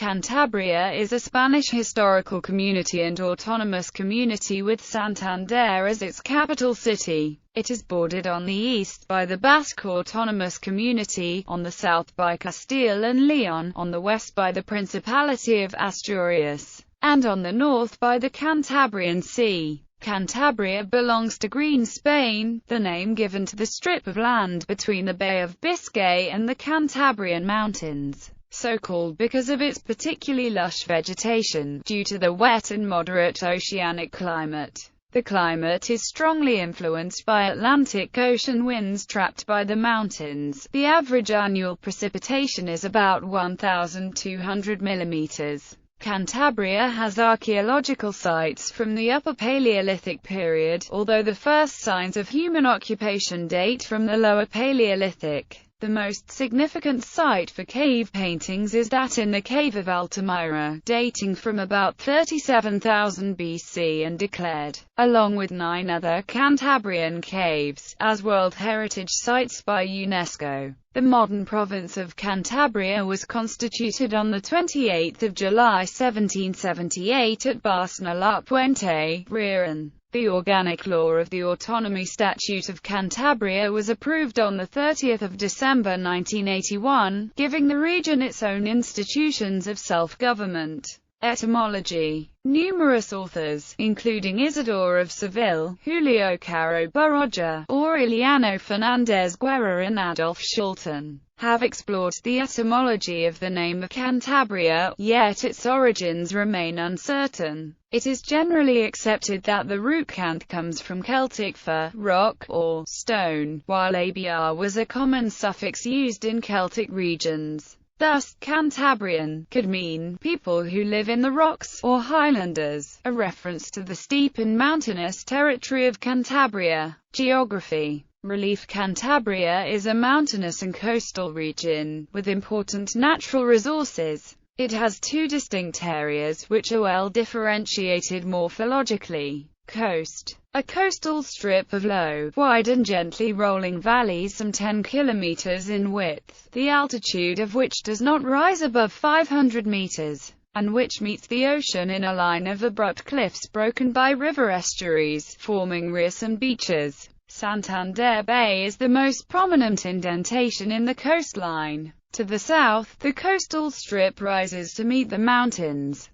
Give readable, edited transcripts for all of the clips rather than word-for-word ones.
Cantabria is a Spanish historical community and autonomous community with Santander as its capital city. It is bordered on the east by the Basque Autonomous Community, on the south by Castile and Leon, on the west by the Principality of Asturias, and on the north by the Cantabrian Sea. Cantabria belongs to Green Spain, the name given to the strip of land between the Bay of Biscay and the Cantabrian Mountains, so called because of its particularly lush vegetation, due to the wet and moderate oceanic climate. The climate is strongly influenced by Atlantic Ocean winds trapped by the mountains. The average annual precipitation is about 1,200 millimeters. Cantabria has archaeological sites from the Upper Paleolithic period, although the first signs of human occupation date from the Lower Paleolithic. The most significant site for cave paintings is that in the Cave of Altamira, dating from about 37,000 BC and declared, along with 9 other Cantabrian caves, as World Heritage Sites by UNESCO. The modern province of Cantabria was constituted on 28 July 1778 at Barcena la Puente, Riron. The organic law of the Autonomy Statute of Cantabria was approved on 30 December 1981, giving the region its own institutions of self-government. Etymology. Numerous authors, including Isidore of Seville, Julio Caro Baroja, Aureliano Fernández Guerra and Adolf Schulten, have explored the etymology of the name of Cantabria, yet its origins remain uncertain. It is generally accepted that the root cant comes from Celtic for rock or stone, while abr was a common suffix used in Celtic regions. Thus, Cantabrian could mean people who live in the rocks, or highlanders, a reference to the steep and mountainous territory of Cantabria. Geography. Relief. Cantabria is a mountainous and coastal region, with important natural resources. It has 2 distinct areas which are well differentiated morphologically. Coast. A coastal strip of low, wide and gently rolling valleys some 10 kilometers in width, the altitude of which does not rise above 500 meters, and which meets the ocean in a line of abrupt cliffs broken by river estuaries, forming reefs and beaches. Santander Bay is the most prominent indentation in the coastline. To the south, the coastal strip rises to meet the mountains.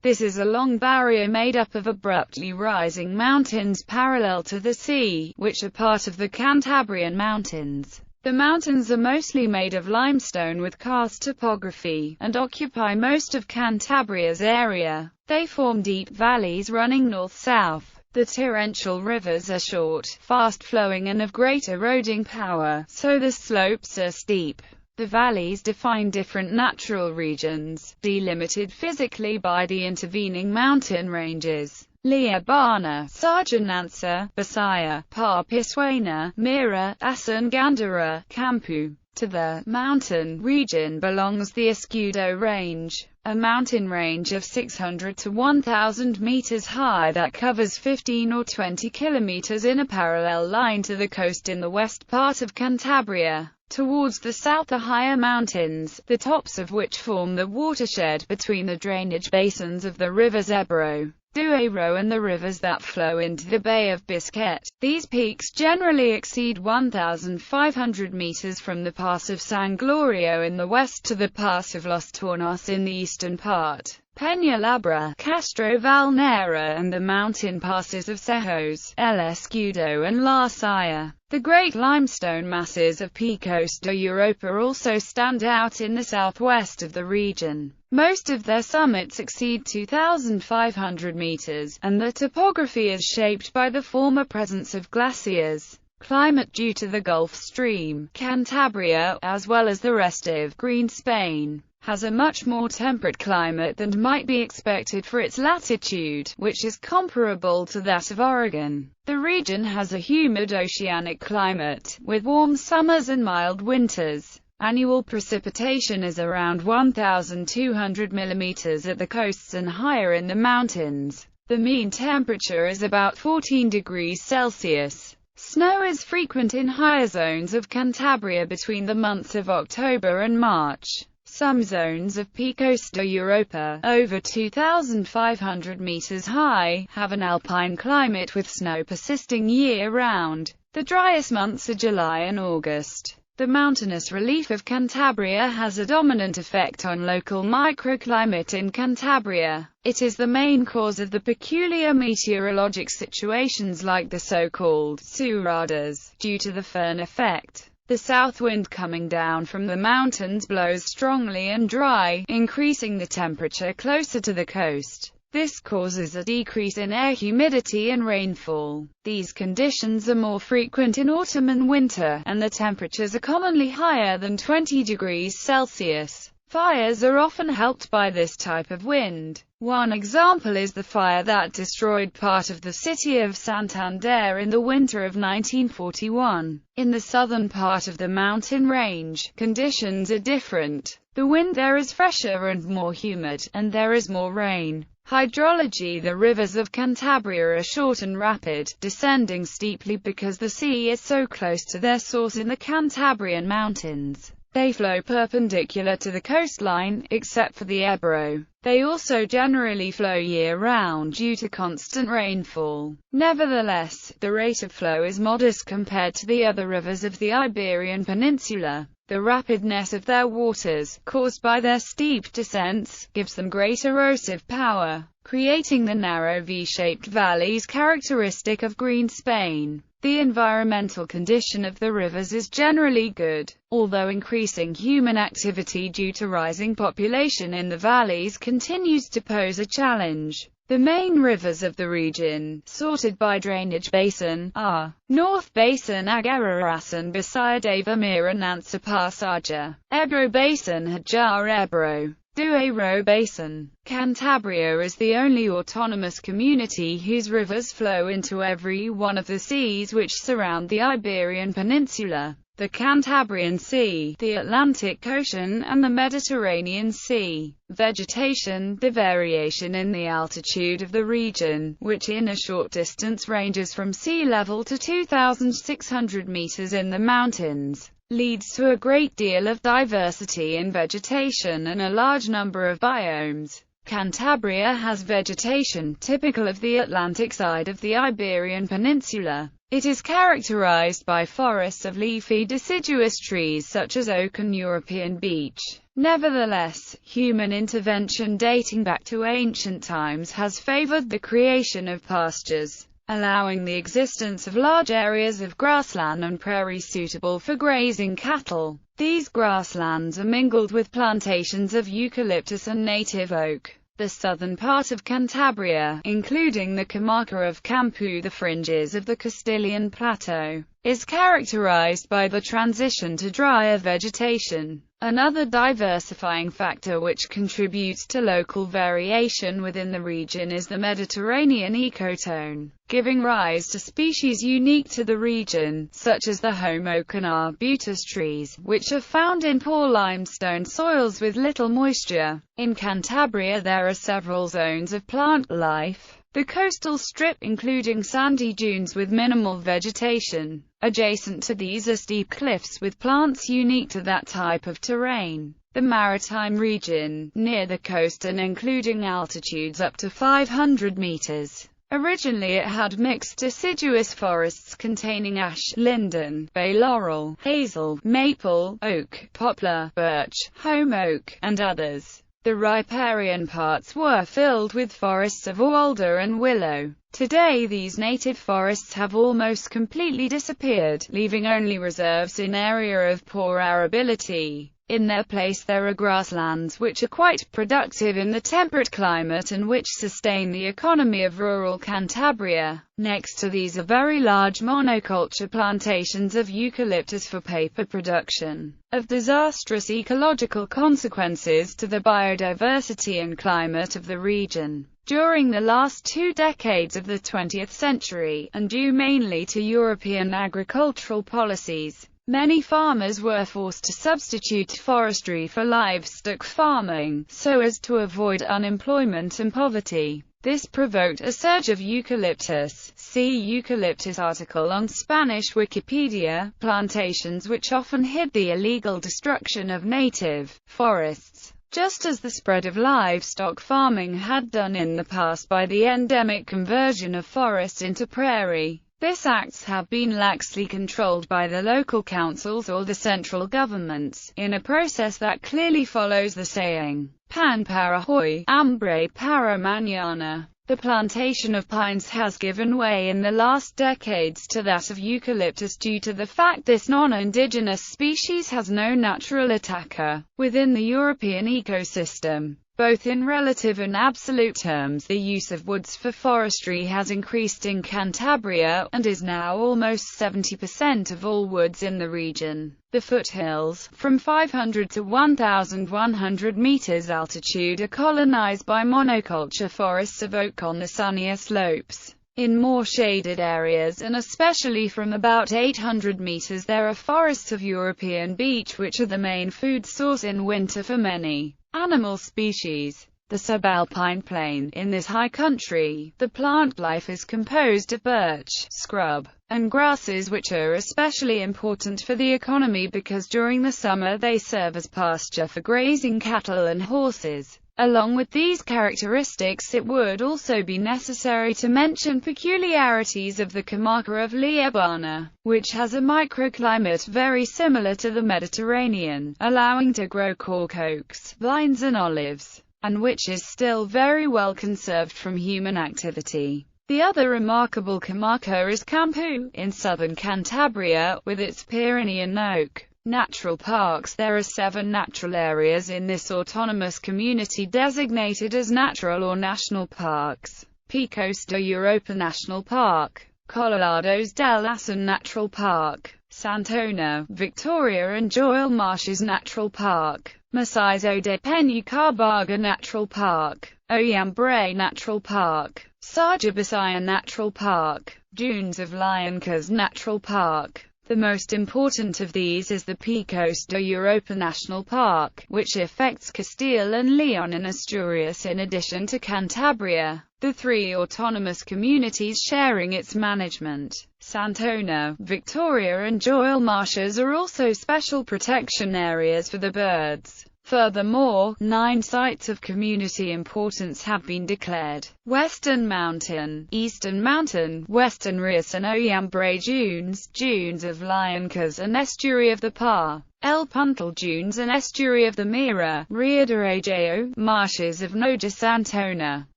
This is a long barrier made up of abruptly rising mountains parallel to the sea, which are part of the Cantabrian Mountains. The mountains are mostly made of limestone with karst topography, and occupy most of Cantabria's area. They form deep valleys running north-south. The torrential rivers are short, fast-flowing and of great eroding power, so the slopes are steep. The valleys define different natural regions, delimited physically by the intervening mountain ranges. Liabana, Sarjanansa, Basaya, Parpisuena, Mira, Asan Gandhara, Campu. To the mountain region belongs the Escudo Range, a mountain range of 600 to 1,000 meters high that covers 15 or 20 kilometers in a parallel line to the coast in the west part of Cantabria. Towards the south are higher mountains, the tops of which form the watershed between the drainage basins of the rivers Ebro, Duero and the rivers that flow into the Bay of Biscay. These peaks generally exceed 1,500 meters from the Pass of San Glorio in the west to the Pass of Los Tornos in the eastern part. Peñalabra, Castro Valnera and the mountain passes of Cejos, El Escudo and La Silla. The great limestone masses of Picos de Europa also stand out in the southwest of the region. Most of their summits exceed 2,500 meters, and the topography is shaped by the former presence of glaciers. Climate. Due to the Gulf Stream, Cantabria, as well as the rest of Green Spain, has a much more temperate climate than might be expected for its latitude, which is comparable to that of Oregon. The region has a humid oceanic climate, with warm summers and mild winters. Annual precipitation is around 1,200 millimeters at the coasts and higher in the mountains. The mean temperature is about 14 degrees Celsius. Snow is frequent in higher zones of Cantabria between the months of October and March. Some zones of peak Costa Europa, over 2,500 meters high, have an alpine climate with snow persisting year-round. The driest months are July and August. The mountainous relief of Cantabria has a dominant effect on local microclimate in Cantabria. It is the main cause of the peculiar meteorologic situations like the so-called suradas, due to the Föhn effect. The south wind coming down from the mountains blows strongly and dry, increasing the temperature closer to the coast. This causes a decrease in air humidity and rainfall. These conditions are more frequent in autumn and winter, and the temperatures are commonly higher than 20 degrees Celsius. Fires are often helped by this type of wind. One example is the fire that destroyed part of the city of Santander in the winter of 1941. In the southern part of the mountain range, conditions are different. The wind there is fresher and more humid, and there is more rain. Hydrology: the rivers of Cantabria are short and rapid, descending steeply because the sea is so close to their source in the Cantabrian Mountains. They flow perpendicular to the coastline, except for the Ebro. They also generally flow year-round due to constant rainfall. Nevertheless, the rate of flow is modest compared to the other rivers of the Iberian Peninsula. The rapidness of their waters, caused by their steep descents, gives them great erosive power, creating the narrow V-shaped valleys characteristic of green Spain. The environmental condition of the rivers is generally good, although increasing human activity due to rising population in the valleys continues to pose a challenge. The main rivers of the region, sorted by drainage basin, are North Basin Aguerasan beside Avamira Nansa Passaja, Ebro Basin Hajar Ebro, Duero Basin. Cantabria is the only autonomous community whose rivers flow into every one of the seas which surround the Iberian Peninsula: the Cantabrian Sea, the Atlantic Ocean, and the Mediterranean Sea. Vegetation: the variation in the altitude of the region, which in a short distance ranges from sea level to 2,600 meters in the mountains, leads to a great deal of diversity in vegetation and a large number of biomes. Cantabria has vegetation typical of the Atlantic side of the Iberian Peninsula. It is characterized by forests of leafy deciduous trees such as oak and European beech. Nevertheless, human intervention dating back to ancient times has favored the creation of pastures, allowing the existence of large areas of grassland and prairie suitable for grazing cattle. These grasslands are mingled with plantations of eucalyptus and native oak. The southern part of Cantabria, including the comarca of Campo, the fringes of the Castilian Plateau, is characterized by the transition to drier vegetation. Another diversifying factor which contributes to local variation within the region is the Mediterranean ecotone, giving rise to species unique to the region, such as the Homo and arbutus trees, which are found in poor limestone soils with little moisture. In Cantabria there are several zones of plant life. The coastal strip, including sandy dunes with minimal vegetation. Adjacent to these are steep cliffs with plants unique to that type of terrain. The Maritime Region, near the coast and including altitudes up to 500 meters. Originally it had mixed deciduous forests containing ash, linden, bay laurel, hazel, maple, oak, poplar, birch, holm oak, and others. The riparian parts were filled with forests of alder and willow. Today these native forests have almost completely disappeared, leaving only reserves in area of poor arability. In their place there are grasslands which are quite productive in the temperate climate and which sustain the economy of rural Cantabria. Next to these are very large monoculture plantations of eucalyptus for paper production, of disastrous ecological consequences to the biodiversity and climate of the region. During the last 2 decades of the 20th century, and due mainly to European agricultural policies, many farmers were forced to substitute forestry for livestock farming, so as to avoid unemployment and poverty. This provoked a surge of eucalyptus. See eucalyptus article on Spanish Wikipedia. Plantations which often hid the illegal destruction of native forests, just as the spread of livestock farming had done in the past by the endemic conversion of forest into prairie. These acts have been laxly controlled by the local councils or the central governments, in a process that clearly follows the saying, pan para hoy, hambre para mañana. The plantation of pines has given way in the last decades to that of eucalyptus due to the fact this non-indigenous species has no natural attacker within the European ecosystem. Both in relative and absolute terms, the use of woods for forestry has increased in Cantabria, and is now almost 70% of all woods in the region. The foothills, from 500 to 1,100 meters altitude, are colonized by monoculture forests of oak on the sunnier slopes. In more shaded areas, and especially from about 800 meters, there are forests of European beech, which are the main food source in winter for many animal species. The subalpine plain. In this high country, the plant life is composed of birch, scrub, and grasses, which are especially important for the economy because during the summer they serve as pasture for grazing cattle and horses. Along with these characteristics, it would also be necessary to mention peculiarities of the comarca of Liébana, which has a microclimate very similar to the Mediterranean, allowing to grow cork oaks, vines and olives, and which is still very well conserved from human activity. The other remarkable comarca is Campo, in southern Cantabria, with its Pyrenean oak natural parks. There are 7 natural areas in this autonomous community designated as natural or national parks: Picos de Europa National Park, Colorados del Asun Natural Park, Santona, Victoria and Joyle Marshes Natural Park, Macizo de Peñacarbaga Natural Park, Oyambre Natural Park, Sarjabasaya Natural Park, Dunes of Llancas Natural Park. The most important of these is the Picos de Europa National Park, which affects Castile and Leon and Asturias in addition to Cantabria, the 3 autonomous communities sharing its management. Santona, Victoria and Joyle Marshes are also special protection areas for the birds. Furthermore, 9 sites of community importance have been declared: Western Mountain, Eastern Mountain, Western Ris and Oyambre Dunes, Dunes of Llancas and Estuary of the Par, El Puntal Dunes and Estuary of the Mira, Rio de Rejo, Marshes of Noja Santona,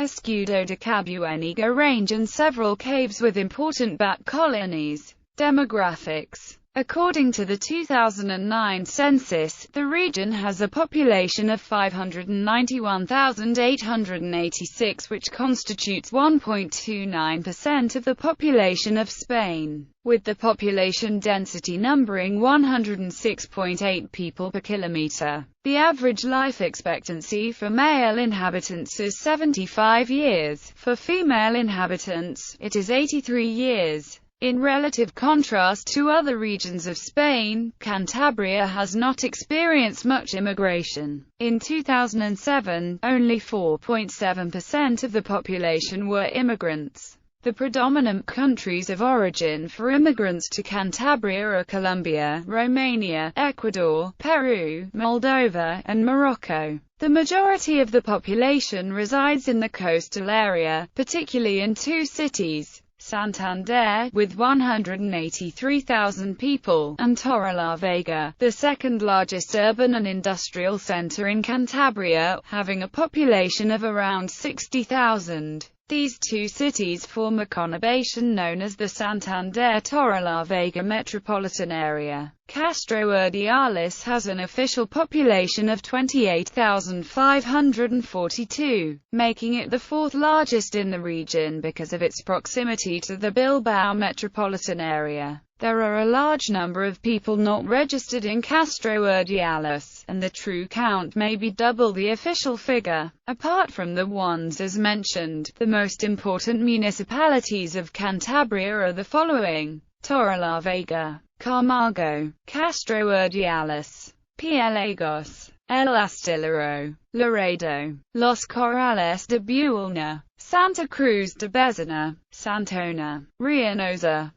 Escudo de Cabuenigo Range and several caves with important bat colonies. Demographics. According to the 2009 census, the region has a population of 591,886, which constitutes 1.29% of the population of Spain, with the population density numbering 106.8 people per kilometer. The average life expectancy for male inhabitants is 75 years. For female inhabitants, it is 83 years. In relative contrast to other regions of Spain, Cantabria has not experienced much immigration. In 2007, only 4.7% of the population were immigrants. The predominant countries of origin for immigrants to Cantabria are Colombia, Romania, Ecuador, Peru, Moldova, and Morocco. The majority of the population resides in the coastal area, particularly in 2 cities: Santander, with 183,000 people, and Torrelavega, the second largest urban and industrial center in Cantabria, having a population of around 60,000. These 2 cities form a conurbation known as the Santander-Torrelavega metropolitan area. Castro Urdiales has an official population of 28,542, making it the 4th largest in the region because of its proximity to the Bilbao metropolitan area. There are a large number of people not registered in Castro Urdiales, and the true count may be double the official figure. Apart from the ones as mentioned, the most important municipalities of Cantabria are the following: Torrelavega, Camargo, Castro Urdiales, Pielagos, El Astillero, Laredo, Los Corrales de Buelna, Santa Cruz de Bezana, Santona, Rianosa,